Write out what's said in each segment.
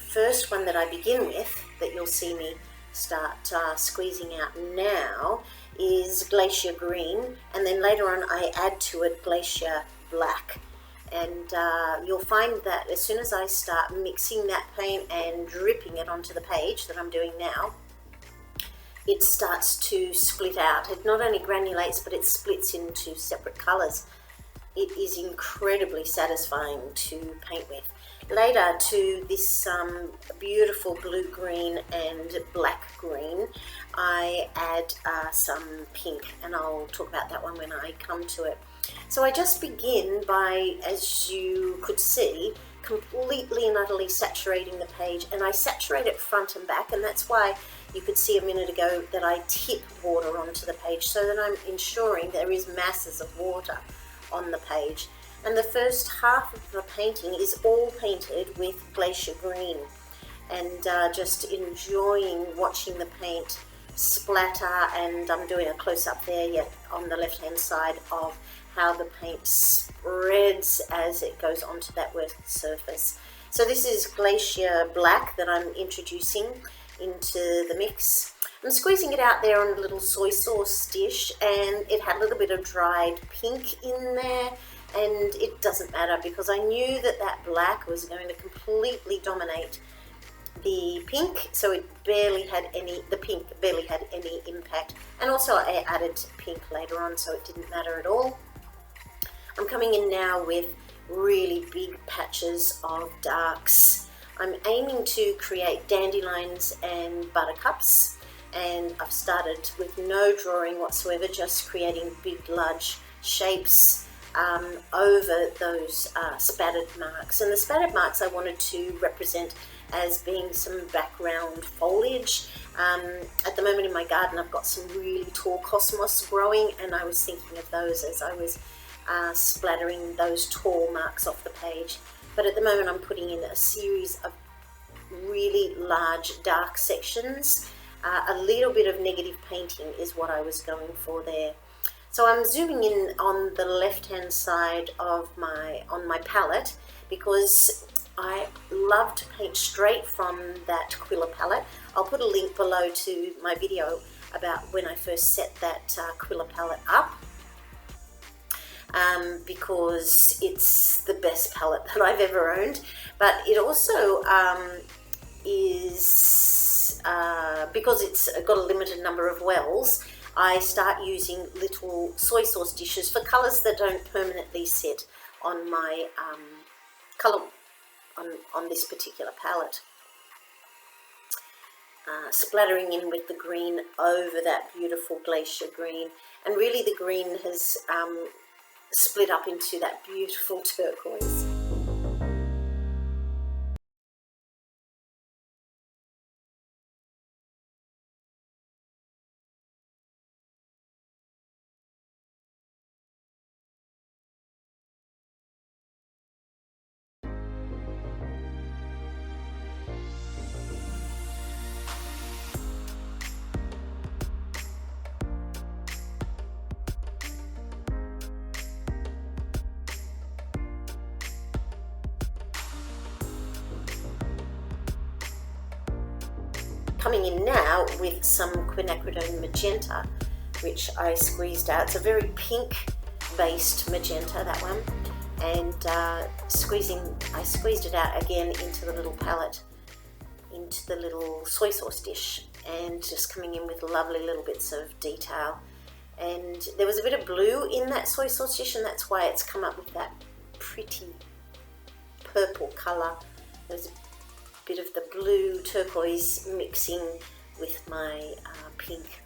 first one that I begin with, that you'll see me start squeezing out now, is Glacier Green, and then later on I add to it Glacier Black. And you'll find that as soon as I start mixing that paint and dripping it onto the page that I'm doing now, it starts to split out. It not only granulates, but it splits into separate colours. It is incredibly satisfying to paint with. Later, to this beautiful blue-green and black-green, I add some pink, and I'll talk about that one when I come to it. So I just begin by, as you could see, completely and utterly saturating the page, and I saturate it front and back, and that's why you could see a minute ago that I tip water onto the page, so that I'm ensuring there is masses of water on the page. And the first half of the painting is all painted with Glacier Green, and just enjoying watching the paint splatter. And I'm doing a close-up there yet on the left-hand side of how the paint spreads as it goes onto that work surface. So this is Glacier Black that I'm introducing into the mix. I'm squeezing it out there on a little soy sauce dish, and it had a little bit of dried pink in there, and it doesn't matter because I knew that that black was going to completely dominate the pink, so it barely had any, the pink barely had any impact. And also I added pink later on, so it didn't matter at all. I'm coming in now with really big patches of darks. I'm aiming to create dandelions and buttercups, and I've started with no drawing whatsoever, just creating big large shapes over those spattered marks. And the spattered marks I wanted to represent as being some background foliage. At the moment in my garden I've got some really tall cosmos growing, and I was thinking of those as I was splattering those tall marks off the page. But at the moment I'm putting in a series of really large dark sections. A little bit of negative painting is what I was going for there. So I'm zooming in on the left hand side of my palette, because I love to paint straight from that Quilla palette. I'll put a link below to my video about when I first set that Quilla palette up, because it's the best palette that I've ever owned. But it also is, because it's got a limited number of wells, I start using little soy sauce dishes for colours that don't permanently sit on my colour, on this particular palette. Splattering in with the green over that beautiful Glacier Green, and really the green has split up into that beautiful turquoise. Coming in now with some quinacridone magenta, which I squeezed out. It's a very pink based magenta, that one, and I squeezed it out again into the little palette, into the little soy sauce dish, and just coming in with lovely little bits of detail. And there was a bit of blue in that soy sauce dish, and that's why it's come up with that pretty purple colour. There's a bit of the blue turquoise mixing with my pink.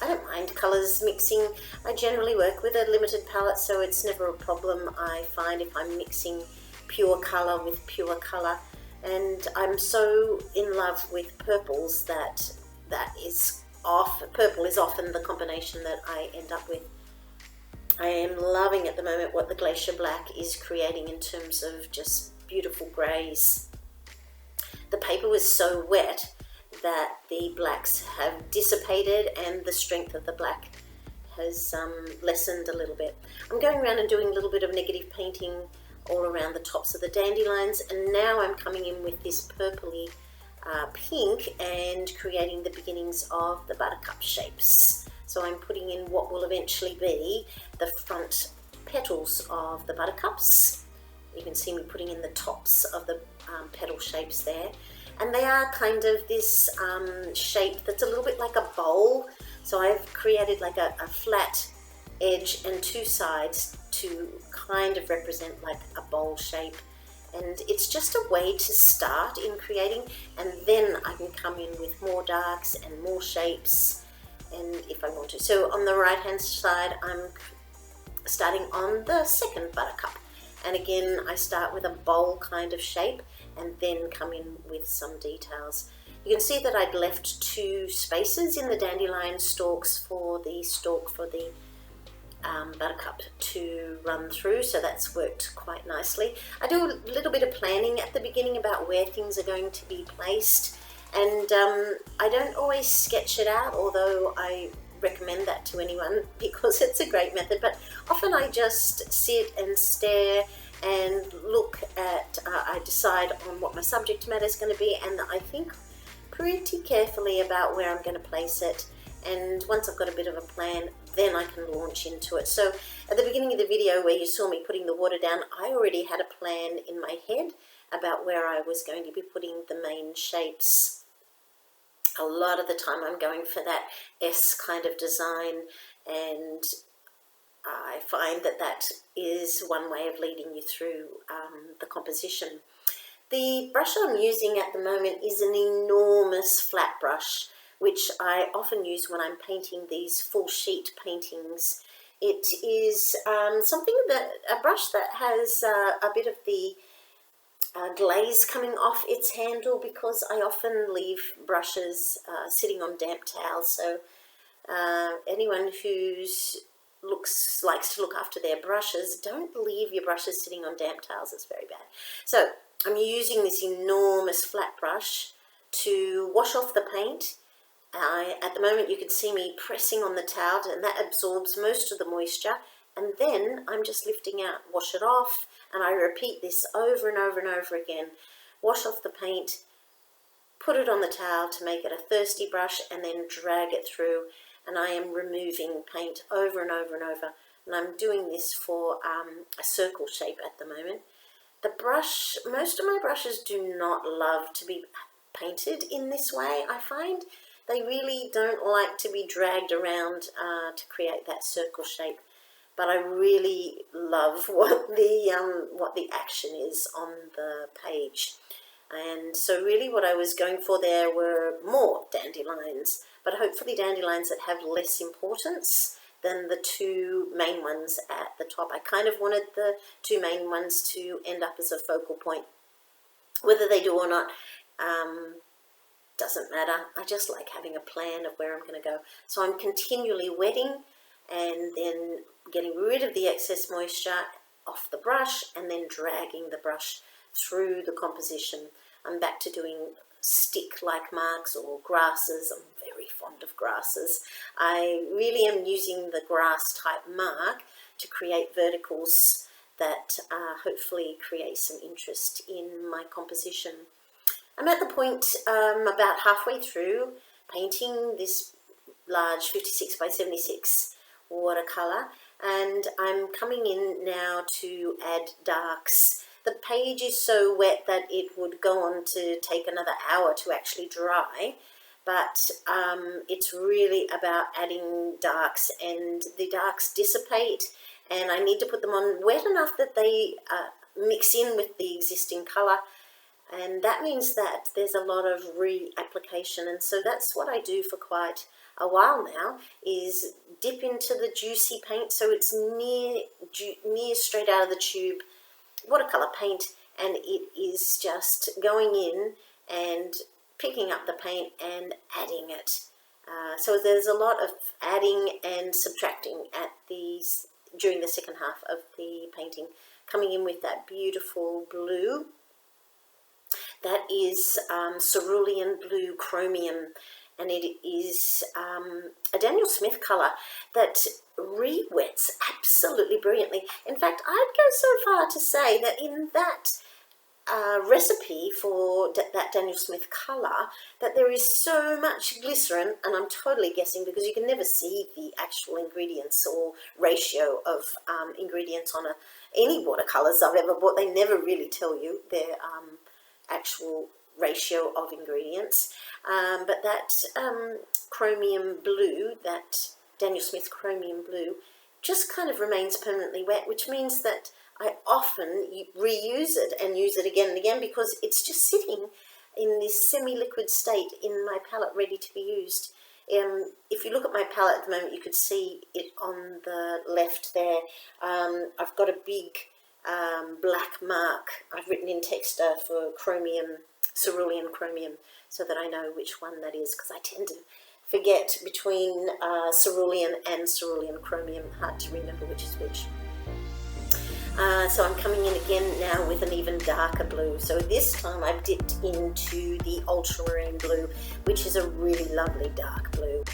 I don't mind colours mixing. I generally work with a limited palette, so it's never a problem, I find, if I'm mixing pure colour with pure colour. And I'm so in love with purples that purple is often the combination that I end up with. I am loving at the moment what the Glacier Black is creating in terms of just beautiful greys. The paper was so wet that the blacks have dissipated, and the strength of the black has lessened a little bit. I'm going around and doing a little bit of negative painting all around the tops of the dandelions, and now I'm coming in with this purpley pink and creating the beginnings of the buttercup shapes. So I'm putting in what will eventually be the front petals of the buttercups. You can see me putting in the tops of the petal shapes there, and they are kind of this shape that's a little bit like a bowl. So I've created like a flat edge and two sides to kind of represent like a bowl shape, and it's just a way to start in creating, and then I can come in with more darks and more shapes, and if I want to. So on the right hand side I'm starting on the second buttercup, and again I start with a bowl kind of shape and then come in with some details. You can see that I'd left two spaces in the dandelion stalks for the stalk for the buttercup to run through, so that's worked quite nicely. I do a little bit of planning at the beginning about where things are going to be placed, and I don't always sketch it out, although I recommend that to anyone because it's a great method, but often I just sit and stare and look at, I decide on what my subject matter is going to be, and I think pretty carefully about where I'm going to place it, and once I've got a bit of a plan, then I can launch into it. So at the beginning of the video where you saw me putting the water down, I already had a plan in my head about where I was going to be putting the main shapes. A lot of the time I'm going for that S kind of design, and I find that that is one way of leading you through the composition. The brush I'm using at the moment is an enormous flat brush, which I often use when I'm painting these full sheet paintings. It is a brush that has a bit of the glaze coming off its handle, because I often leave brushes sitting on damp towels. So anyone who's likes to look after their brushes, don't leave your brushes sitting on damp towels. It's very bad. So I'm using this enormous flat brush to wash off the paint. At the moment you can see me pressing on the towel, and that absorbs most of the moisture, and then I'm just lifting out, wash it off, and I repeat this over and over and over again. Wash off the paint, put it on the towel to make it a thirsty brush, and then drag it through, and I am removing paint over and over and over, and I'm doing this for a circle shape at the moment. The brush, most of my brushes do not love to be painted in this way. I find they really don't like to be dragged around to create that circle shape, but I really love what the action is on the page. And so really what I was going for there were more dandelions, but hopefully dandelions that have less importance than the two main ones at the top. I kind of wanted the two main ones to end up as a focal point. Whether they do or not doesn't matter. I just like having a plan of where I'm going to go. So I'm continually wetting and then getting rid of the excess moisture off the brush, and then dragging the brush through the composition. I'm back to doing stick-like marks or grasses. I'm very fond of grasses. I really am using the grass type mark to create verticals that hopefully create some interest in my composition. I'm at the point about halfway through painting this large 56 by 76 watercolor, and I'm coming in now to add darks. The page is so wet that it would go on to take another hour to actually dry, but it's really about adding darks, and the darks dissipate, and I need to put them on wet enough that they mix in with the existing color, and that means that there's a lot of reapplication. And so that's what I do for quite a while now, is dip into the juicy paint, so it's near straight out of the tube watercolor paint, and it is just going in and picking up the paint and adding it. So there's a lot of adding and subtracting during the second half of the painting. Coming in with that beautiful blue, that is cerulean blue chromium, and it is a Daniel Smith colour that re-wets absolutely brilliantly. In fact, I'd go so far to say that in that recipe for that Daniel Smith colour, that there is so much glycerin, and I'm totally guessing because you can never see the actual ingredients or ratio of ingredients on any watercolours I've ever bought. They never really tell you their actual ratio of ingredients, but that chromium blue, that Daniel Smith chromium blue, just kind of remains permanently wet, which means that I often reuse it and use it again and again because it's just sitting in this semi-liquid state in my palette ready to be used. If you look at my palette at the moment, you could see it on the left there. I've got a big black mark I've written in Texta for chromium, cerulean chromium, so that I know which one that is, because I tend to forget between cerulean and cerulean chromium. Hard to remember which is which. So I'm coming in again now with an even darker blue. So this time I've dipped into the ultramarine blue, which is a really lovely dark blue.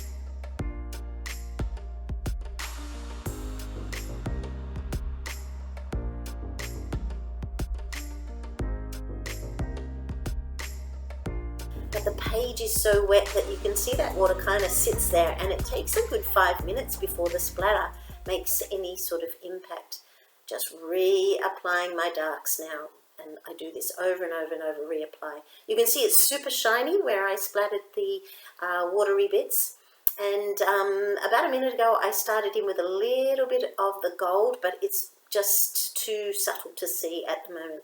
But the page is so wet that you can see that water kind of sits there, and it takes a good 5 minutes before the splatter makes any sort of impact. Just reapplying my darks now, and I do this over and over and over, reapply. You can see it's super shiny where I splattered the watery bits, and about a minute ago I started in with a little bit of the gold, but it's just too subtle to see at the moment.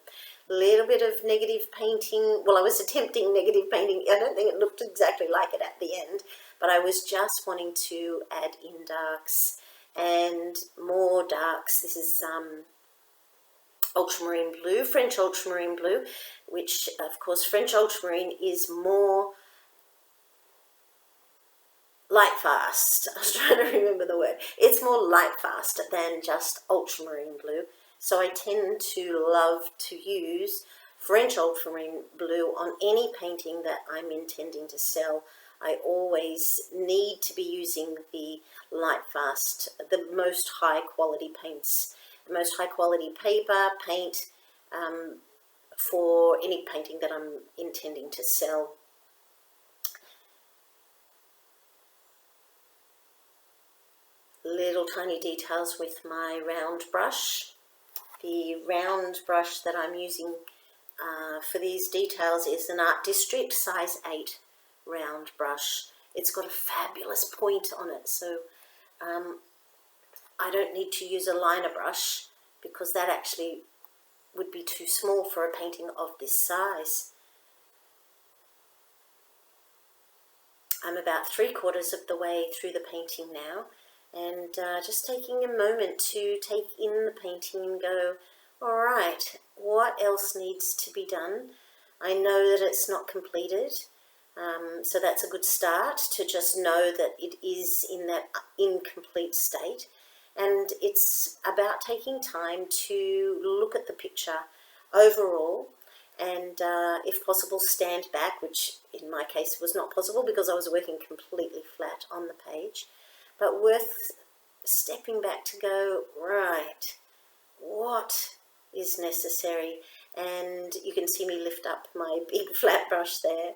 A little bit of negative painting. Well, I was attempting negative painting. I don't think it looked exactly like it at the end, but I was just wanting to add in darks and more darks. This is ultramarine blue, French ultramarine blue, which of course French ultramarine is more light fast. I was trying to remember the word. It's more light fast than just ultramarine blue. So I tend to love to use French ultramarine blue on any painting that I'm intending to sell. I always need to be using the light fast, the most high quality paints, the most high quality paper, paint, for any painting that I'm intending to sell. Little tiny details with my round brush. The round brush that I'm using for these details is an Art District size 8 round brush. It's got a fabulous point on it, so I don't need to use a liner brush because that actually would be too small for a painting of this size. I'm about 3/4 of the way through the painting now, and just taking a moment to take in the painting and go, all right, what else needs to be done? I know that it's not completed. So that's a good start, to just know that it is in that incomplete state. And it's about taking time to look at the picture overall and, if possible, stand back, which in my case was not possible because I was working completely flat on the page. But worth stepping back to go, right, what is necessary? And you can see me lift up my big flat brush there,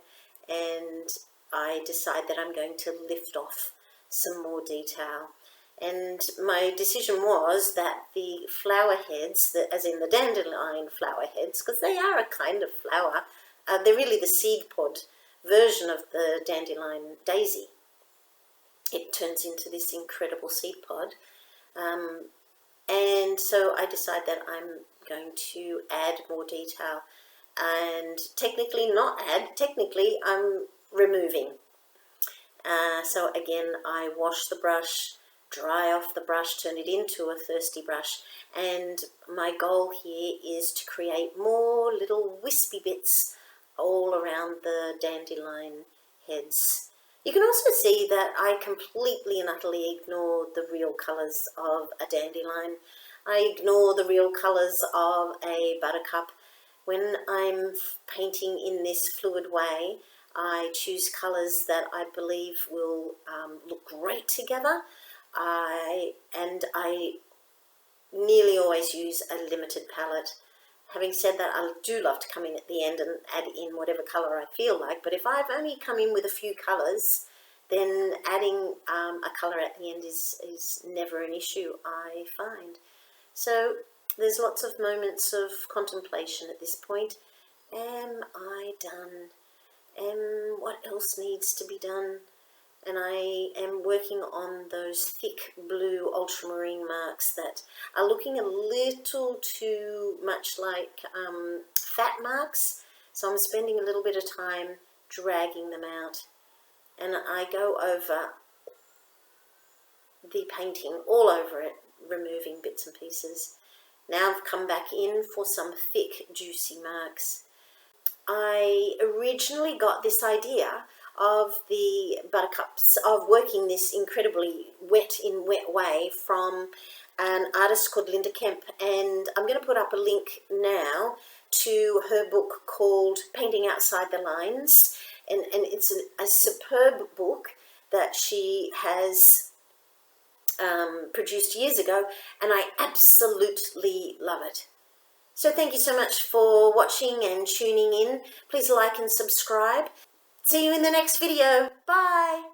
and I decide that I'm going to lift off some more detail. And my decision was that the flower heads, as in the dandelion flower heads, because they are a kind of flower, they're really the seed pod version of the dandelion daisy. It turns into this incredible seed pod. And so I decide that I'm going to add more detail, and technically not add, technically I'm removing. So again, I wash the brush, dry off the brush, turn it into a thirsty brush, and my goal here is to create more little wispy bits all around the dandelion heads. You can also see that I completely and utterly ignore the real colours of a dandelion. I ignore the real colours of a buttercup. When I'm painting in this fluid way, I choose colours that I believe will look great together. I nearly always use a limited palette. Having said that, I do love to come in at the end and add in whatever colour I feel like, but if I've only come in with a few colours, then adding a colour at the end is never an issue, I find. So there's lots of moments of contemplation at this point. Am I done? What else needs to be done? And I am working on those thick blue ultramarine marks that are looking a little too much like fat marks. So I'm spending a little bit of time dragging them out. And I go over the painting, all over it, removing bits and pieces. Now I've come back in for some thick, juicy marks. I originally got this idea of the buttercups, of working this incredibly wet way from an artist called Linda Kemp, and I'm going to put up a link now to her book called Painting Outside the Lines, and it's a superb book that she has produced years ago, and I absolutely love it. So thank you so much for watching and tuning in. Please like and subscribe. See you in the next video. Bye.